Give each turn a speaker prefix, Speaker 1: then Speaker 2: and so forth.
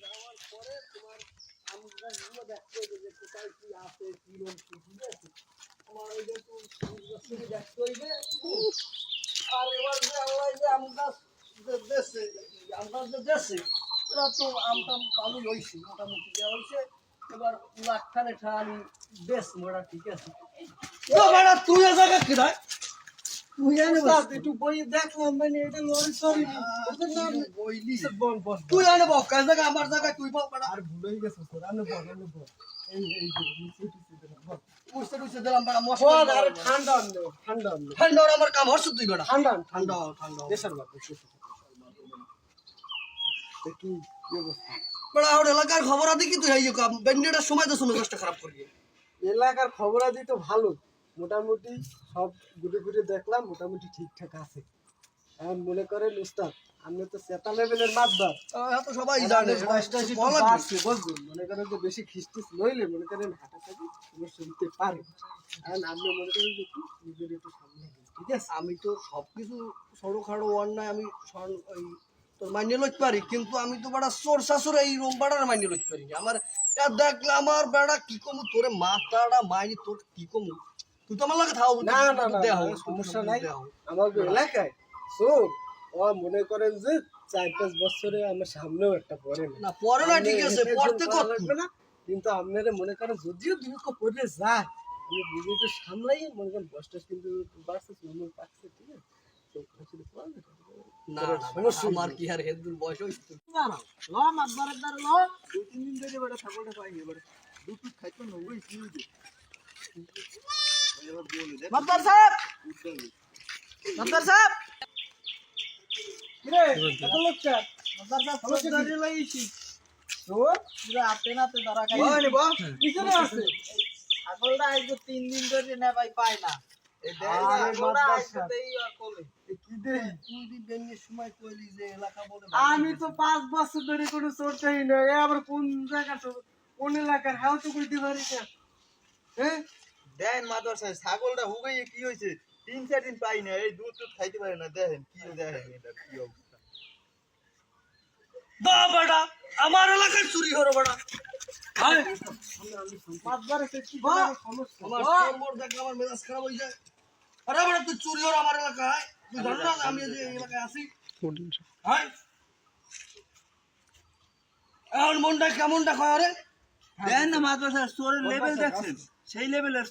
Speaker 1: যাওয়ার পরে তোমার আমরা দেখতে হবে যে কোথায় কি আছে কি রকম কি, ঠিক আছে? আমার ওই যে থেকে দেখতে হইবে। আর এবার যে আল্লাহ যে আমরা দেশে আমরা যে দেশে ওরা তো আমটা ভালোই হয়েছে, মোটামুটি দেওয়া হয়েছে। এবার লাখখানে আমি বেশ মোটা, ঠিক আছে? তুই এ জায়গা কিনায় একটু বই দেখলাম, মানে এটা লরি সরি বইলি তুই আনে বল কাজ জায়গা আমার জায়গায় তুই বল আর ভুল হয়ে গেছে তোর আনে বল এই মুস্তে টুসতে দিলাম বড় মশলা আরে ঠান্ডা ঠান্ডা ঠান্ডা আমার কাম হচ্ছে তুই বড় ঠান্ডা ঠান্ডা ঠান্ডা দেশের বাপ দেখি কি অবস্থা বড় আর এলাকার খবর আদি কি তুই এই ব্যান্ডেটার সময় তো শুনে কষ্ট খারাপ করি এলাকার খবর আদি তো ভালো, মোটামুটি সব ঘুরে ঘুরে দেখলাম, মোটামুটি ঠিকঠাক আছে। এখন মনে করেন উস্তাদ আপনি তো সেটা লেভেলের মাতবার, এত সবাই জানে বুঝুন। মনে করেন যে বেশি খিস্টিস লইলে মনে করেন হাঁটাচালি সমস্যা হতে পারে। এখন আপনি মনে করেন যে কি নিজের একটু সামনে, ঠিক আছে? আমি তো সবকিছু সরোখাড়ো অন্যায় আমি তোর মাইনে লইতে পারি, কিন্তু আমি তো বেড়া চোর শাশুর এই রোম বাড়ার মাইনে লইতে পারি। আমার দেখলে আমার বেড়া কি কমু তোরে মাথাটা মাইনি তোর কি কমু, তুই তো আমার লাগে থাও। না না না সমস্যা নাই, আমার এলাকায় চোর ও মনে করেন যে 4-5 বছরে আমার সামনেও একটা পড়ে না পড়ে না, ঠিক আছে পড়তে করবে না, কিন্তু আপনারা মনে করেন যদিও দুঃখ পড়ে যায় আমি নিজেকে সামলাই মনে করেন বসটা কিন্তু বাড়ছে চুমুর পাচ্ছে, ঠিক আছে? না আমার কি আর হেদুর বয়স হইছে না না ল মাতবারের দ্বার ল 2-3 দিন ধরে বড় ছাগলটা পাই এবারে দুধ খাইতো না ওই কি হইছে এবার বলে দে মাতবার সাহেব মাতবার সাহেব কিরে কত লোকটা মাতবার সাহেব ফলো করে লাইছি তো পুরো আপে নাতে ধরা খাই ওই নেব পিছনে আছে ছাগলটা আজ 3 দিন ধরে না ভাই পায় না। আমি তো 5 বছর ধরে কোনো চোর চাই না, আবার কোন জায়গা কোন এলাকার হাও তো করতে পারি না। হ্যাঁ দেন মাদ্রাসা ছাগলটা হুগাইয়ে কি হয়েছে 3-4 দিন পাই না, এই দুধ তো খাইতে পারে না। দেখেন কি দেখেন এটা কি অবস্থা। বাবাডা আমার এলাকার চুরি হলো বড়া মাতবারে কি সমস্যা আমার সর্বর দেখলে আমার মেজাজ খারাপ হয়ে যায়। আরে বড় তুই চুরি হলো আমার এলাকায়, তুই জানো না আমি এই এলাকায় আছি? হ্যাঁ এখন মনটা কেমনটা কয়? আরে দেন না মাদ্রাসা চোরের লেভেল দেখছেন, সেই লেভেলের